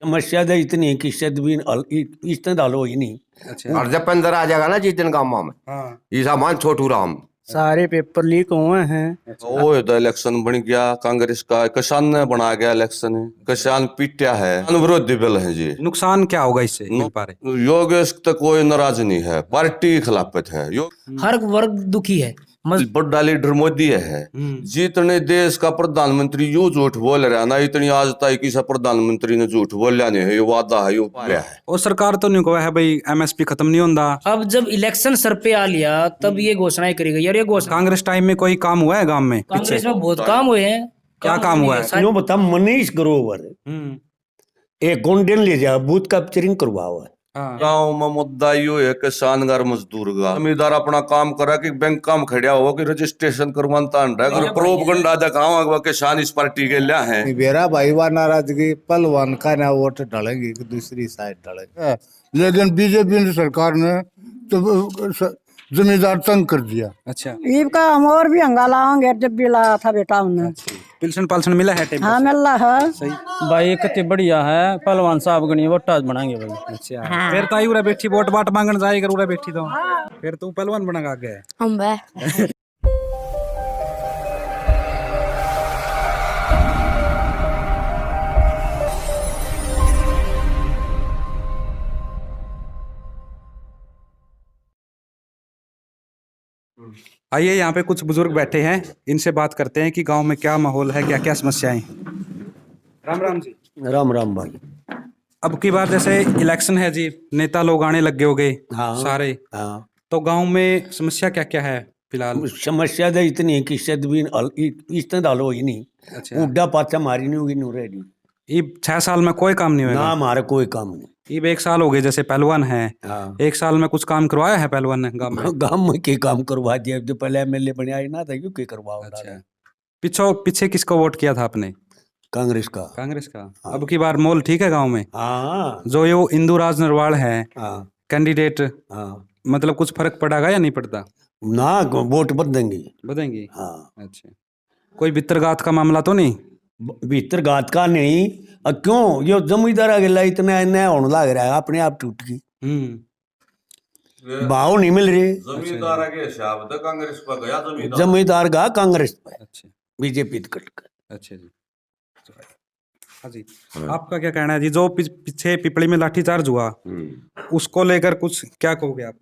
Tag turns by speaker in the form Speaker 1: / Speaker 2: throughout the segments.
Speaker 1: समस्या तो इतनी है कि शायद भी इस तरह हल हो ही नहीं।
Speaker 2: अच्छा।
Speaker 3: और जब अंदर आ जाएगा ना जिस दिन गाँव में
Speaker 2: हाँ।
Speaker 3: ये सामान छोटू राम
Speaker 4: सारे पेपर लीक हुए हैं।
Speaker 5: वो तो इलेक्शन बन गया कांग्रेस का, किसान ने बना गया इलेक्शन, किसान पीटा है, विरोधी बिल है जी।
Speaker 2: नुकसान क्या होगा इससे मिल पा रहे?
Speaker 5: योगेश तो कोई नाराज नहीं है, पार्टी के खिलाफत है।
Speaker 6: हर वर्ग दुखी है।
Speaker 5: बड़ा लीडर मोदी है। जितने देश का प्रधानमंत्री यूं झूठ बोल रहा है ना, इतनी आज तक किसी प्रधानमंत्री ने झूठ बोलिया नहीं है। ये वादा है, ये पाया है।
Speaker 2: और सरकार तो नहीं कहा है भाई एमएसपी खत्म नहीं होता।
Speaker 6: अब जब इलेक्शन सर पे आ लिया तब ये घोषणाएं करी गई। और ये घोषणा
Speaker 2: कांग्रेस टाइम में कोई काम हुआ है गांव में?
Speaker 6: कांग्रेस में बहुत काम हुए हैं।
Speaker 2: क्या काम हुआ है?
Speaker 1: यूं बता, मनीष ग्रोवर एक गोल्डन ले जा बूथ कैप्चरिंग करवाओ है।
Speaker 5: गाँव में मुद्दा यो है किसान घर मजदूर का। जमींदार अपना काम करा कि बैंक काम खड़ा हो कि रजिस्ट्रेशन करवाता अगर प्रोपगंडा दिखावा किसान इस पार्टी के लिया है।
Speaker 7: मेरा भाई वा नाराजगी पहलवान का ना वोट डालेंगे कि दूसरी साइड डालेंगे, लेकिन बीजेपी ने सरकार ने तो जमींदार तंग कर दिया।
Speaker 2: अच्छा।
Speaker 4: ईब का हम और भी हंगा लाओगे जब भी लाया था बेटा हमने।
Speaker 2: पिल्सन पालसन मिला है टाइम?
Speaker 4: हाँ मिल रहा है।
Speaker 2: सही
Speaker 4: भाई कितनी बढ़िया है पहलवान साहब गणी वोटा बनाएंगे भाई।
Speaker 2: अच्छा। फिर ताई उरा बैठी वोट बाट मांगन जाएगा उरा बैठी तो फिर तू पहलवान बनेगा आगे।
Speaker 8: हम बे
Speaker 2: आइए यहाँ पे कुछ बुजुर्ग बैठे हैं, इनसे बात करते हैं कि गांव में क्या माहौल है, क्या क्या समस्याएं। राम राम जी।
Speaker 1: राम राम भाई।
Speaker 2: अब की बार जैसे इलेक्शन है जी, नेता लोग आने लगे हो गए सारे।
Speaker 1: हाँ।
Speaker 2: तो गांव में समस्या क्या क्या है फिलहाल?
Speaker 1: समस्या तो इतनी है कि शायद भी इस तरह हल हो ही नहीं।
Speaker 2: अच्छा।
Speaker 1: उड्डा पाचा मारी नहीं होगी नू रेडी।
Speaker 2: ये 6 साल में कोई काम नहीं
Speaker 1: ना
Speaker 2: हुआ?
Speaker 1: हमारा कोई काम नहीं।
Speaker 2: ये 1 साल हो गए जैसे पहलवान है।
Speaker 1: हाँ।
Speaker 2: 1 साल में कुछ काम करवाया है पहलवान ने गांव में?
Speaker 1: गाँव में के काम करवा दिया, जो पहले एमएलए बने आए ना था क्यों के करवाओ।
Speaker 2: अच्छा। पीछे किसको वोट किया था आपने?
Speaker 1: कांग्रेस का।
Speaker 2: कांग्रेस का। अब की बार मोल ठीक है गांव में?
Speaker 1: हाँ।
Speaker 2: जो ये इंदुराज नरवाल है कैंडिडेट,
Speaker 1: हाँ।
Speaker 2: मतलब कुछ फर्क पड़ेगा या नहीं पड़ता?
Speaker 1: ना वोट बदलेंगे।
Speaker 2: बदेंगे?
Speaker 1: हाँ।
Speaker 2: अच्छा। कोई बित्रगात का मामला तो नहीं?
Speaker 1: भीतर गात का नहीं। क्यों यो जमींदार अगला इतना अन्याय होने लग रहा है, अपने आप टूट गई। भाव नहीं मिल रहे।
Speaker 5: जमींदार के हिसाब से कांग्रेस पर गया
Speaker 1: जमींदार का कांग्रेस पे।
Speaker 2: अच्छा।
Speaker 1: बीजेपी कट कर।
Speaker 2: अच्छा जी। हाँ जी। आपका क्या कहना है जी, जो पीछे पिपली में लाठीचार्ज हुआ उसको लेकर कुछ क्या कहोगे आप?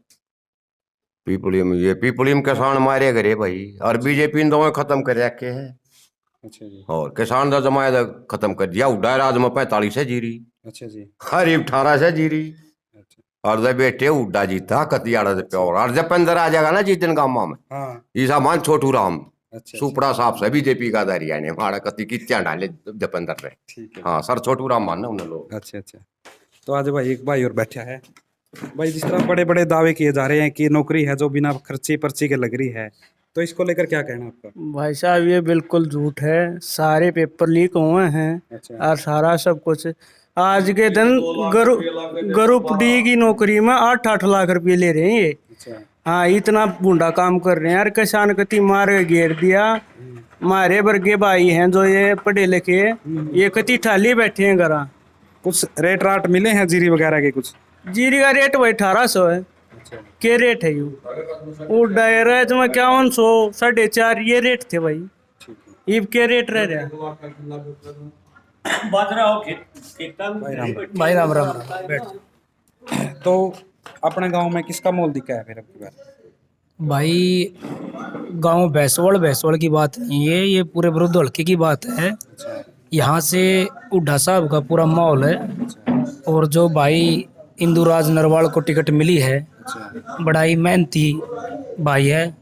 Speaker 3: पीपली में किसान मारे गए भाई, और बीजेपी ने दोनों खत्म कर रखे हैं।
Speaker 2: अच्छा जी।
Speaker 3: और किसान का जमाया खत्म कर दिया। उड्डा राज में 45 है जीरी।
Speaker 2: अच्छा जी।
Speaker 3: हरीब 18 से जीरी।
Speaker 2: अच्छा।
Speaker 3: और जब बेटे उड्डा जीता कतियाड़ा से प्योर, और जब अंदर आ जाएगा ना जिस दिन गाँव में ये सामान छोटू राम सुपड़ा साहब से बीजेपी का दरिया ने हमारा कति कित्या डाले जब अंदर रहे।
Speaker 2: ठीक है।
Speaker 3: हाँ सर, छोटू राम मानना उन लोग।
Speaker 2: अच्छा अच्छा। तो आज भाई एक भाई और बैठा है। भाई जिस तरह बड़े बड़े दावे किए जा रहे हैं कि नौकरी है जो बिना खर्चे पर्ची के लग रही है, तो इसको लेकर क्या कहना आपका?
Speaker 4: भाई साहब ये बिल्कुल झूठ है। सारे पेपर लीक हुए हैं।
Speaker 2: अच्छा।
Speaker 4: और सारा सब कुछ आज के दिन ग्रुप डी की नौकरी में 8-8 लाख रुपए ले रहे हैं ये।
Speaker 2: अच्छा।
Speaker 4: हाँ इतना बूढ़ा काम कर रहे हैं यार। किसान कति मार के घेर दिया। हमारे वर्गे भाई हैं जो ये पढ़े लिखे, ये कति ठाली बैठे हैं घर।
Speaker 2: कुछ रेट राट मिले हैं जीरी वगैरह के? कुछ
Speaker 4: जीरी का रेट भाई 1800 है।
Speaker 2: अच्छा।
Speaker 4: के रेट है यू? वो डायरेज में 5100 4.5 ये रेट थे भाई। ये के रेट रह रहा
Speaker 6: भाई राम राम बैठ।
Speaker 2: तो अपने गांव में किसका मोल दिखा है फिर अब की बार?
Speaker 6: भाई गांव भैंसवाड़ की बात नहीं है, ये पूरे विरुद्ध हल्के की बात है। यहाँ से उड्ढा साहब का पूरा माहौल है। और जो भाई इंदुराज नरवाल को टिकट मिली है, बड़ा ही मेहनती भाई है,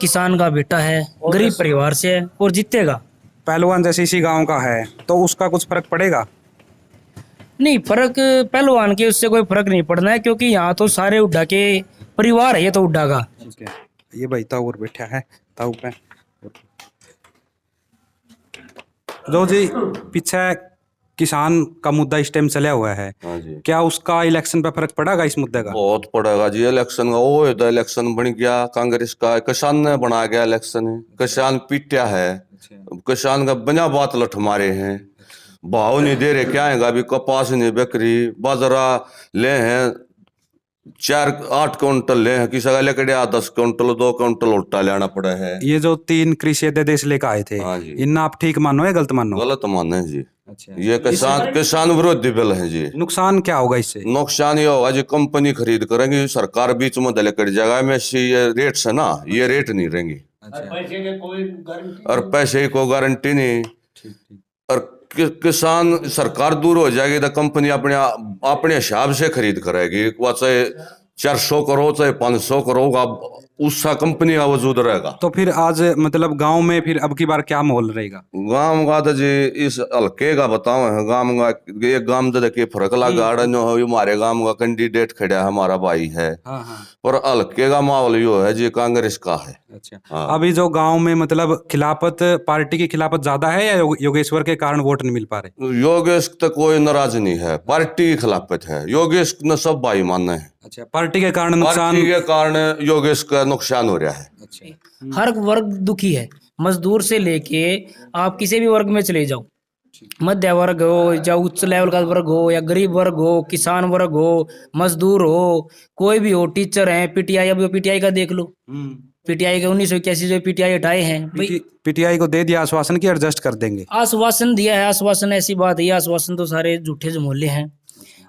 Speaker 6: किसान का बेटा है, गरीब परिवार से है और जीतेगा।
Speaker 2: पहलवान जैसे इसी गांव का है तो उसका कुछ फर्क पड़ेगा?
Speaker 6: नहीं, फर्क पहलवान के उससे कोई फर्क नहीं पड़ना है, क्योंकि यहाँ तो सारे उड्डा के परिवार है। ये तो उड्डा का।
Speaker 2: ये भाई ताऊ और बैठा है, ताऊ पे जो जी पीछे किसान का मुद्दा इस टाइम चला हुआ है।
Speaker 5: हाँ जी।
Speaker 2: क्या उसका इलेक्शन पे फर्क पड़ेगा इस मुद्दे का?
Speaker 5: बहुत पड़ेगा जी इलेक्शन का। वो तो इलेक्शन बन गया कांग्रेस का, किसान ने बना गया इलेक्शन, किसान पीटा है। किसान का बिना बात लठ मारे हैं। भाव नहीं दे रहे, क्या है अभी कपास नहीं बकरी, बाजरा ले हैं 4-8 क्विंटल ले हैं, किसी का लेकर 10 क्विंटल 2 क्विंटल उल्टा लेना पड़ा है।
Speaker 2: ये जो 3 कृषि अध्यादेश लेकर आए थे,
Speaker 5: हाँ जी।
Speaker 2: इन आप ठीक मानो या गलत मानो?
Speaker 5: गलत माने हैं जी।
Speaker 2: अच्छा,
Speaker 5: ये किसान विरोधी बिल है जी।
Speaker 2: नुकसान क्या होगा इससे?
Speaker 5: नुकसान ये होगा जी, कंपनी खरीद करेंगी, सरकार बीच में दले कर जाएगा में से ये रेट से ना, ये रेट नहीं रहेंगी और पैसे की कोई गारंटी नहीं। और किसान, सरकार दूर हो जाएगी तो कंपनी अपने हिसाब से खरीद करेगी, वो चाहे 400 करोड़ चाहे 500 करोड़ का उसका कंपनी का वजूद रहेगा।
Speaker 2: तो फिर आज मतलब गांव में फिर अब की बार क्या माहौल रहेगा?
Speaker 5: गांव का तो जी इस हल्के का बताओ है, गांव का एक गांव तो देखिए फर्क लगा हमारे गांव का कैंडिडेट खड़ा है, हमारा भाई है।
Speaker 2: हाँ हाँ।
Speaker 5: पर हल्के का माहौल यो है जी, कांग्रेस का है।
Speaker 2: अच्छा,
Speaker 5: हाँ।
Speaker 2: अभी जो गांव में मतलब खिलाफत, पार्टी की खिलाफत ज्यादा है या योगेश्वर के कारण वोट नहीं मिल पा रहे?
Speaker 5: योगेश तो कोई नाराज नहीं है, पार्टी की खिलाफत है, योगेश ने सब भाई माने हैं।
Speaker 2: अच्छा, पार्टी के कारण नुकसान?
Speaker 5: पार्टी के कारण योगेश का नुकसान हो रहा है।
Speaker 2: अच्छा,
Speaker 6: हर वर्ग दुखी है, मजदूर से लेके आप किसी भी वर्ग में चले जाओ, मध्य वर्ग हो या उच्च लेवल का वर्ग हो या गरीब वर्ग हो, किसान वर्ग हो, मजदूर हो, कोई भी हो, टीचर है, पीटीआई, अब पीटीआई का देख लो, पीटीआई के 1981 जो पीटीआई हटाए हैं भाई,
Speaker 2: पीटीआई को दे दिया आश्वासन की एडजस्ट कर देंगे।
Speaker 6: आश्वासन दिया है। आश्वासन ऐसी बात है, ये आश्वासन तो सारे झूठे जमोले हैं।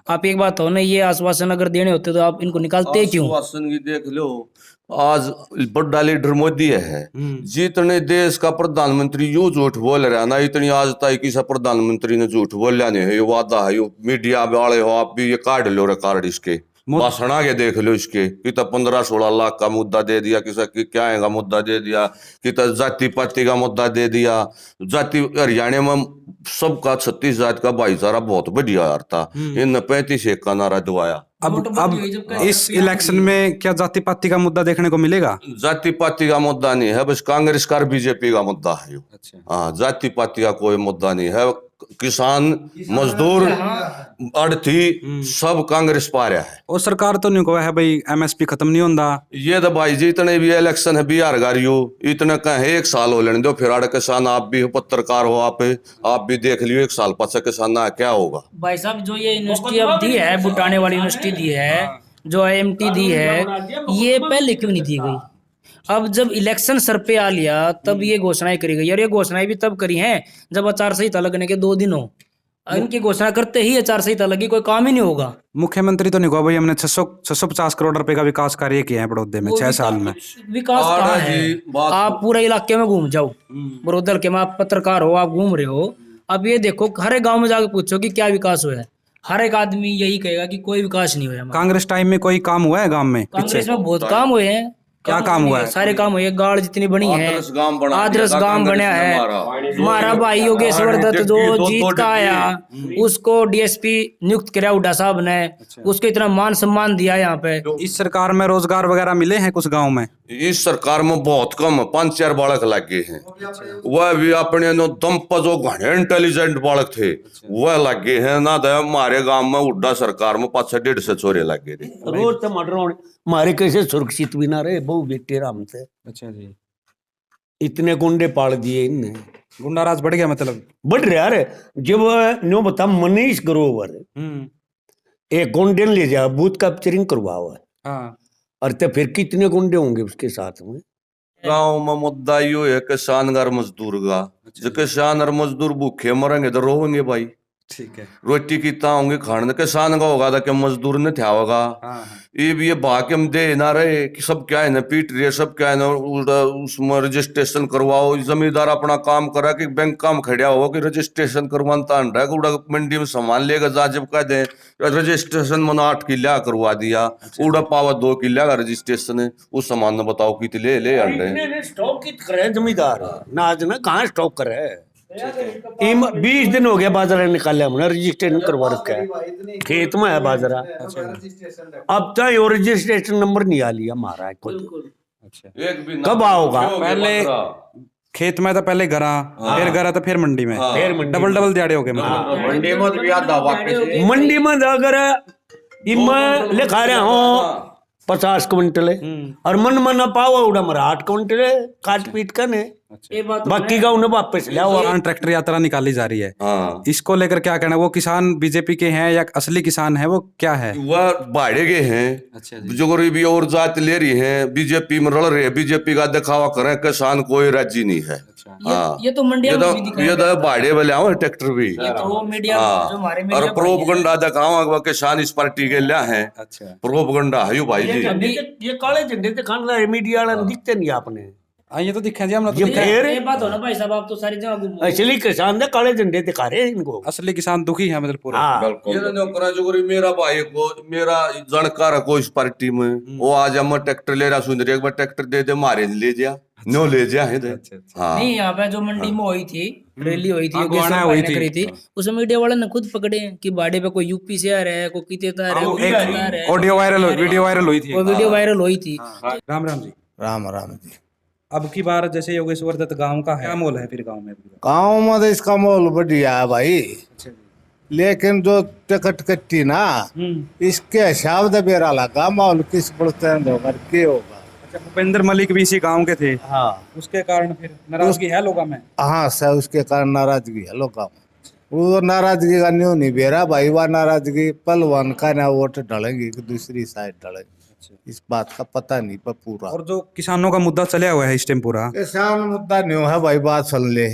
Speaker 6: आप एक बात हो ना, ये आश्वासन अगर देने होते तो आप इनको निकालते क्यों?
Speaker 5: आश्वासन की देख लो, आज बड़ा लीडर मोदी है, जितने देश का प्रधानमंत्री यूं झूठ बोल रहा है ना, इतनी आज तक किसी प्रधानमंत्री ने झूठ बोलिया नहीं है। ये वादा है, ये मीडिया वाले हो आप भी, ये काट लो रिकॉर्ड इसके, भाषण आगे देख लो इसके, कि 15-16 लाख का मुद्दा दे दिया, किसी क्या है का मुद्दा दे दिया, कि जाति पाति का मुद्दा दे दिया। जाति हरियाणा में सबका 36 जात का भाईचारा बहुत बढ़िया यार था, इन 35-1 का नारा दवाया।
Speaker 2: अब इस इलेक्शन में क्या जाति पाति का मुद्दा देखने को मिलेगा?
Speaker 5: जाति पाति का मुद्दा नहीं है, बस कांग्रेस का बीजेपी का मुद्दा है।
Speaker 2: अच्छा,
Speaker 5: हाँ, जाति पाति का कोई मुद्दा नहीं है। किसान, मजदूर, अर्थी सब कांग्रेस पा रहा है।
Speaker 2: और सरकार तो नहीं कहा है भाई एमएसपी खत्म नहीं होता।
Speaker 5: ये तो भाई जी इतने भी इलेक्शन है बिहार गारियो, इतने कहे 1 साल हो लेने दो, फिर आड़े किसान, आप भी पत्रकार हो, आप भी देख लियो 1 साल पाछे किसान क्या होगा।
Speaker 6: भाई साहब, जो ये यूनिवर्सिटी अब दी है, बुटाने वाली यूनिवर्सिटी दी है, जो आईएमटी दी है, ये पहले क्यों नहीं दी गई? अब जब इलेक्शन सर पे आ लिया तब ये घोषणाएं करी गई, और ये घोषणाएं भी तब करी हैं जब आचार संहिता लगने के 2 दिन हो। इनकी घोषणा करते ही आचार संहिता लगी, कोई काम ही नहीं होगा।
Speaker 2: मुख्यमंत्री तो नहीं कहा भाई हमने 650 करोड़ रुपए का विकास कार्य किया है बड़ौदे में 6 साल में।
Speaker 6: विकास कहाँ है? आप पूरे इलाके में घूम जाओ, बड़ौदा के में आप पत्रकार हो, आप घूम रहे हो, अब ये देखो हर एक गाँव में जाकर पूछो कि क्या विकास हुआ है, हर एक आदमी यही कहेगा कि कोई विकास नहीं हुआ।
Speaker 2: कांग्रेस टाइम में कोई काम हुआ है गाँव में?
Speaker 6: कांग्रेस में बहुत काम हुए हैं।
Speaker 2: क्या काम हुआ है?
Speaker 6: सारे काम हुए, गाड़ जितनी बनी है,
Speaker 5: आदर्श गांव बना
Speaker 6: आदर्श
Speaker 5: दिया था
Speaker 6: गांव बनया
Speaker 5: कांग्रेस ने
Speaker 6: है।
Speaker 5: हमारा।
Speaker 6: हमारा भाई योगेश्वर दत्त जो जीत का आया, उसको डीएसपी नियुक्त किया हुड्डा साहब ने, उसको इतना मान सम्मान दिया यहाँ पे।
Speaker 2: इस सरकार में रोजगार वगैरह मिले हैं कुछ गाँव में?
Speaker 5: इस सरकार में बहुत कम, 5-4 बालक लगे हैं, वह भी अपने नो दम पर जो घने इंटेलिजेंट बालक थे वह लगे हैं ना। तो हमारे गांव में हुड्डा सरकार में 500-150 छोरे लगे थे।
Speaker 1: रोज टमाटर होने हमारे कैसे सुरक्षित भी ना रहे, बहु बेटे राम से।
Speaker 2: अच्छा जी,
Speaker 1: इतने गुंडे पाल दिए इनने,
Speaker 2: गुंडाराज बढ़ गया मतलब?
Speaker 1: बढ़ रहा है। जब न्यो बता मनीष ग्रोवर एक गुंडे ले जा बूथ कैप्चरिंग करवा हुआ है,
Speaker 2: हाँ,
Speaker 1: और तो फिर कितने गुंडे होंगे उसके साथ में।
Speaker 5: गांव में मुद्दा यो है किसान और मजदूर का, जो किसान और मजदूर भूखे मरेंगे तो रोएंगे भाई,
Speaker 2: ठीक है।
Speaker 5: रोटी कितना होंगे खाने, किसान का होगा तो मजदूर ने था होगा। ये भी ये भाग हम दे ना रहे कि सब क्या है ना पीट रहे, सब क्या है ना उल्टा उसमें रजिस्ट्रेशन करवाओ। जमींदार अपना काम करा कि बैंक काम खड़ा हो कि रजिस्ट्रेशन करवाता है, उड़ा मंडी में सामान लेगा जा, जब कह दे रजिस्ट्रेशन मैंने 8 किला करवा दिया, उड़ा पावा 2 किला का रजिस्ट्रेशन है, उस सामान ने बताओ कितने ले अंडे
Speaker 1: स्टॉक कित करे जमींदार ना, आज ना कहाँ स्टॉक करे। 20 दिन हो गया बाजरा निकाला, हमने रजिस्ट्रेशन करवा रखा है, खेत में है बाजरा। अब तक वो रजिस्ट्रेशन नंबर नहीं आ लिया हमारा खुद। कब आओगा?
Speaker 2: पहले खेत में तो पहले घरा, फिर घरा तो फिर मंडी में, डबल दिहाड़े हो गए मतलब।
Speaker 3: मंडी में भी आधा वापस
Speaker 1: मंडी में अगर इनमें लिखा रहा हूँ 50 क्विंटल है, और मन ना पाओ उड़ा मरा 8 क्विंटल है, काट पीट कर ने
Speaker 6: ये बात
Speaker 1: बाकी का उन्हें वापस ले आओ।
Speaker 2: किसान ट्रैक्टर यात्रा निकाली जा रही है,
Speaker 5: हाँ
Speaker 2: इसको लेकर क्या कहना है? वो किसान बीजेपी के हैं या असली किसान है, वो क्या है?
Speaker 5: वह बाढ़े गए हैं,
Speaker 2: अच्छा
Speaker 5: जो गरीबी और जात ले रही है, बीजेपी में रल रहे हैं, बीजेपी का दिखावा करें, किसान कोई राजी नहीं है। हाँ
Speaker 6: ये तो मंडिया में भी दिखाया
Speaker 5: ये तो बाढ़े वाले आओ ट्रैक्टर भी।
Speaker 6: ये तो मीडिया
Speaker 5: हाँ
Speaker 6: जो हमारे
Speaker 5: और
Speaker 6: मीडिया
Speaker 5: प्रोपगंडा दिखाओ किसान इस पार्टी के लिया है।
Speaker 2: अच्छा
Speaker 5: प्रोपगंडा है यो भाई जी।
Speaker 1: ये काले झंडे दिखाने वाले मीडिया वाले दिखते नहीं आपने।
Speaker 2: हाँ, ये तो दिखा जी हमने तो
Speaker 1: ये
Speaker 2: दिखा।
Speaker 1: फिर
Speaker 6: ये बात हो ना भाई साहब, आप तो सारी जगह घूमो।
Speaker 1: असली किसान ने काले झंडे दिखा रहे हैं इनको।
Speaker 2: असली किसान दुखी है मतलब पूरा।
Speaker 1: हाँ
Speaker 5: ये ना करा जो करी मेरा भाई को मेरा जानकार है कोई इस पार्टी में, वो आज हम ट्रैक्टर ले रहा सुंदर एक बार ट्रैक्टर दे दे मारे ले जा नो ले जा है। हाँ
Speaker 6: नहीं, यहाँ पे जो मंडी में हुई थी, रैली हुई थी,
Speaker 2: हाँ,
Speaker 6: योगेश्वर
Speaker 2: गोहाना
Speaker 6: भाई
Speaker 2: हुई
Speaker 6: ने
Speaker 2: थी।
Speaker 6: करी थी, उसमें मीडिया वाले ने खुद पकड़े कि बाड़े पे कोई यूपी से आ रहा है, कोई कितने आ रहा है, कोई कितने आ रहा है।
Speaker 2: ऑडियो वायरल वीडियो वायरल हुई थी।
Speaker 6: वो वीडियो वायरल हुई थी।
Speaker 2: राम राम जी।
Speaker 7: राम राम जी।
Speaker 2: अब की बार जैसे योगेश्वर दत्त गांव का है, क्या मोल है फिर गांव में?
Speaker 7: गाँव में तो इसका माहौल बढ़िया है भाई, लेकिन जो टिकट कट्टी ना इसके हिसाब से बेरा लगा माहौल किस परसेंट होगा के होगा।
Speaker 2: अच्छा, भूपेंद्र मलिक भी इसी गांव के थे,
Speaker 7: हाँ
Speaker 2: उसके कारण फिर नाराजगी है लोगों में।
Speaker 7: हाँ सर, उसके कारण नाराजगी है लोगों में। वो नाराजगी का न्यू नहीं बेरा भाई, वह नाराजगी पहलवान का ना वोट डालेंगे कि दूसरी साइड डालेंगे, इस बात का पता नहीं पर पूरा।
Speaker 2: और जो किसानों का मुद्दा चला हुआ है इस टाइम पूरा,
Speaker 7: किसान मुद्दा नहीं है भाई, बात सुन ले।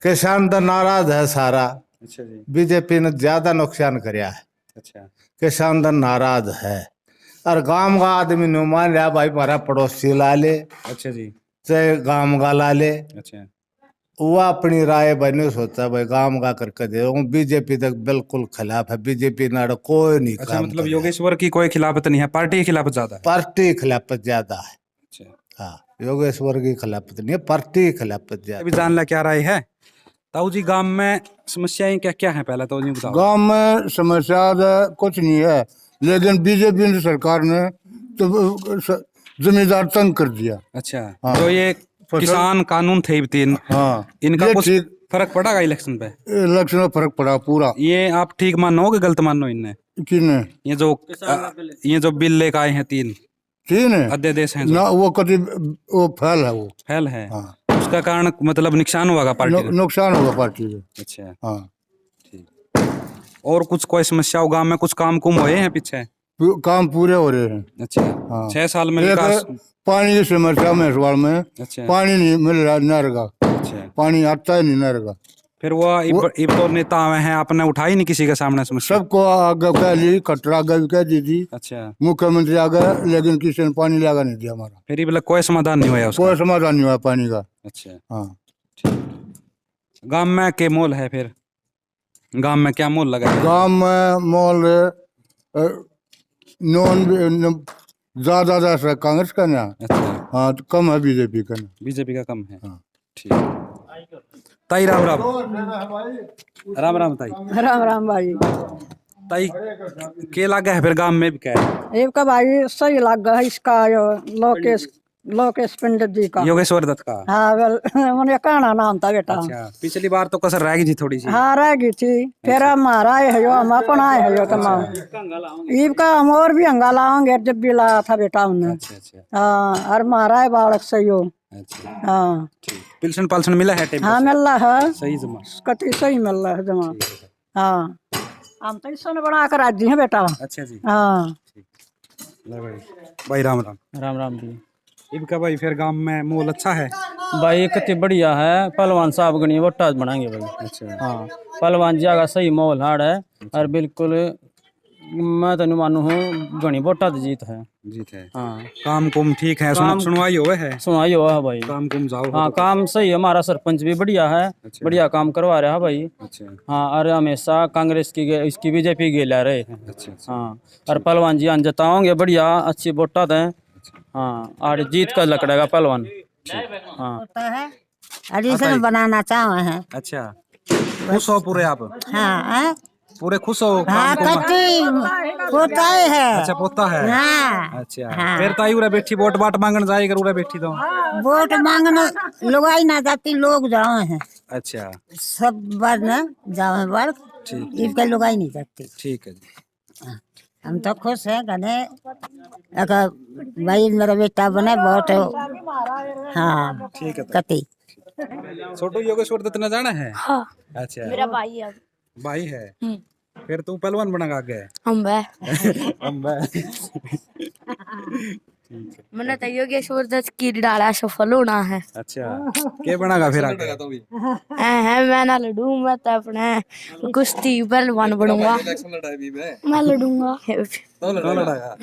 Speaker 7: किसान तो नाराज है सारा,
Speaker 2: अच्छा जी,
Speaker 7: बीजेपी ने ज्यादा नुकसान कराया है,
Speaker 2: अच्छा
Speaker 7: किसान तो नाराज है। और गांव का आदमी नहीं मान रहा भाई, हमारा पड़ोसी ला ले
Speaker 2: अच्छा जी,
Speaker 7: चाहे गांव का ला ले,
Speaker 2: अच्छा
Speaker 7: वो अपनी राय बने सोचा भाई गांव का करके दे। बीजेपी तक बिल्कुल खिलाफ है, बीजेपी नाड़ कोई नहीं
Speaker 2: अच्छा।
Speaker 7: काम
Speaker 2: मतलब
Speaker 7: करे।
Speaker 2: योगेश्वर की कोई खिलाफत नहीं है, पार्टी की खिलाफत ज्यादा है।
Speaker 7: पार्टी खिलाफत ज्यादा है।
Speaker 2: अच्छा,
Speaker 7: हाँ, योगेश्वर की खिलाफत नहीं है, पार्टी की खिलाफत
Speaker 2: अभी
Speaker 7: ज्यादा।
Speaker 2: जान ला क्या राय है ताऊ जी? गांव में समस्याएं क्या क्या है, पहले तो जी बताओ।
Speaker 7: गांव में समस्या तो कुछ नहीं है, लेकिन बीजेपी सरकार ने तो जमींदार तंग कर दिया।
Speaker 2: अच्छा,
Speaker 7: हाँ।
Speaker 2: जो ये किसान कानून थे 3,
Speaker 7: हाँ,
Speaker 2: इनका
Speaker 7: ये
Speaker 2: कुछ
Speaker 7: ठीक
Speaker 2: फर्क पड़ेगा इलेक्शन पे?
Speaker 7: इलेक्शन में फर्क पड़ा पूरा।
Speaker 2: ये आप ठीक मानो कि गलत मानो इनने?
Speaker 7: किने
Speaker 2: ये जो बिल लेकर आए हैं 3
Speaker 7: तीन है
Speaker 2: अध्यादेश हैं जो
Speaker 7: ना, वो कभी वो फैल है वो।
Speaker 2: फैल है,
Speaker 7: हाँ,
Speaker 2: उसका कारण मतलब नुकसान होगा पार्टी को?
Speaker 7: नुकसान होगा पार्टी को।
Speaker 2: अच्छा,
Speaker 7: हाँ,
Speaker 2: और कुछ कोई समस्या हो गाँव में? कुछ काम कुम हुए हैं पीछे?
Speaker 7: काम पूरे हो रहे हैं।
Speaker 2: अच्छा,
Speaker 7: हाँ।
Speaker 2: 6 साल में
Speaker 7: एक
Speaker 2: विकास।
Speaker 7: पानी की समस्या मेहसवाल में,
Speaker 2: अच्छा
Speaker 7: पानी नहीं मिल रहा नहर का,
Speaker 2: अच्छा,
Speaker 7: पानी आता ही नहीं नहर का।
Speaker 2: फिर वो इब तो नेता आए हैं, आपने उठाई नहीं किसी के सामने समस्या?
Speaker 7: सबको आगे कह ली, खटरा आगे भी कह दी थी,
Speaker 2: अच्छा,
Speaker 7: मुख्यमंत्री आगे, लेकिन किसी ने पानी लगा नहीं दिया हमारा।
Speaker 2: फिर ये बोला कोई समाधान नहीं हुआ उसका?
Speaker 7: कोई समाधान नहीं हुआ पानी का।
Speaker 2: अच्छा,
Speaker 7: हाँ,
Speaker 2: गांव में के मोल है फिर? गांव में क्या मोल लगा है?
Speaker 7: गांव में मॉल ज्यादा है कांग्रेस का ना।
Speaker 2: अच्छा,
Speaker 7: हाँ, तो कम है बीजेपी का ना।
Speaker 2: बीजेपी का कम है।
Speaker 7: हाँ।
Speaker 2: ठीक, ताई राम राम। राम राम ताई।
Speaker 8: राम राम भाई।
Speaker 2: ताई के लगा है फिर गांव में भी क्या है?
Speaker 8: एक का भाई सही लग गया इसका, यो लोकेश पंडित जी का।
Speaker 2: योगेश्वर दत्त का?
Speaker 8: हाँ, उन्हें कहना नाम था बेटा।
Speaker 2: अच्छा, पिछली बार तो कसर रह गई थी थोड़ी सी।
Speaker 8: हाँ, रह गई थी, फिर हम आए है, हम अपना आए है तमाम। ईब का हम और भी हंगा लाओगे, जब भी लाया था बेटा हमने।
Speaker 2: अच्छा अच्छा
Speaker 8: हाँ, और मारा है बालक सही हो।
Speaker 2: अच्छा,
Speaker 8: हाँ
Speaker 2: पिल्सन पाल्सन मिला है टाइम
Speaker 8: हाँ, मिल रहा है,
Speaker 2: सही जमा?
Speaker 8: कति सही मिल रहा है जमा। हाँ, हम तो इसने बना कर राजी है बेटा।
Speaker 2: अच्छा जी,
Speaker 8: हाँ,
Speaker 2: ले भाई राम राम।
Speaker 6: राम राम जी।
Speaker 2: इनका भाई फिर गांव में मोल अच्छा है?
Speaker 6: भाई कितनी बढ़िया है, पहलवान साहब गणी वोटा बनाएंगे भाई।
Speaker 2: अच्छा,
Speaker 6: हाँ, पहलवान जी का सही माहौल हाड़ है, और बिल्कुल मैं तो नहीं मानू हूँ घनी वोटा तो जीत है।
Speaker 2: जीत है।
Speaker 6: हाँ,
Speaker 2: काम कुम ठीक है? सुनवाई हुए है?
Speaker 6: सुनाई हुआ है भाई।
Speaker 2: काम कुम जाओ?
Speaker 6: हाँ, काम सही है, हमारा सरपंच भी बढ़िया है,
Speaker 2: अच्छा।
Speaker 6: बढ़िया काम करवा रहा है भाई।
Speaker 2: अच्छा
Speaker 6: हाँ, और हमेशा कांग्रेस की इसकी बीजेपी के ला रहे हैं।
Speaker 2: अच्छा
Speaker 6: हाँ, और पहलवान जी जताओगे बढ़िया अच्छी वोटा दें। हाँ, और जीत का लकड़ेगा पहलवान। हाँ,
Speaker 8: होता है एडिशन बनाना चाहे हैं।
Speaker 2: अच्छा, खुश हो पूरे आप?
Speaker 8: हाँ,
Speaker 2: पूरे खुश हो?
Speaker 8: हाँ,
Speaker 2: काम कुम?
Speaker 8: कति होता है।
Speaker 2: अच्छा, पोता है।
Speaker 8: हाँ,
Speaker 2: अच्छा,
Speaker 8: हाँ।
Speaker 2: फिर ताई उरे बैठी वोट बाट मांगन जाएगा, उरे बैठी तो?
Speaker 8: वोट मांगने लुगाई ना जाती, लोग जाओ हैं
Speaker 2: अच्छा,
Speaker 8: सब बार ना जाओ हैं बार,
Speaker 2: ठीक
Speaker 8: इसका लुगाई नहीं जाती।
Speaker 2: ठीक है जी।
Speaker 8: हम तो खुश हैं गने, भाई मेरा बेटा बने बहुत। हाँ,
Speaker 2: ठीक है
Speaker 8: कति
Speaker 2: छोटू योगेश्वर दत्त ने जाना है?
Speaker 9: हाँ
Speaker 2: अच्छा,
Speaker 9: मेरा भाई है।
Speaker 2: भाई है। फिर तू पहलवान बनेगा आगे?
Speaker 9: हम है
Speaker 2: हम भाई।
Speaker 9: मैंने तो योगेश्वर दत्त की डाला सफल होना है।
Speaker 2: अच्छा, क्या बनेगा फिर आगे?
Speaker 9: है मैं ना लड़ू, मैं तो अपने कुश्ती पहलवान बनूंगा। मैं लड़ूंगा।
Speaker 2: तो लड़ाएगा।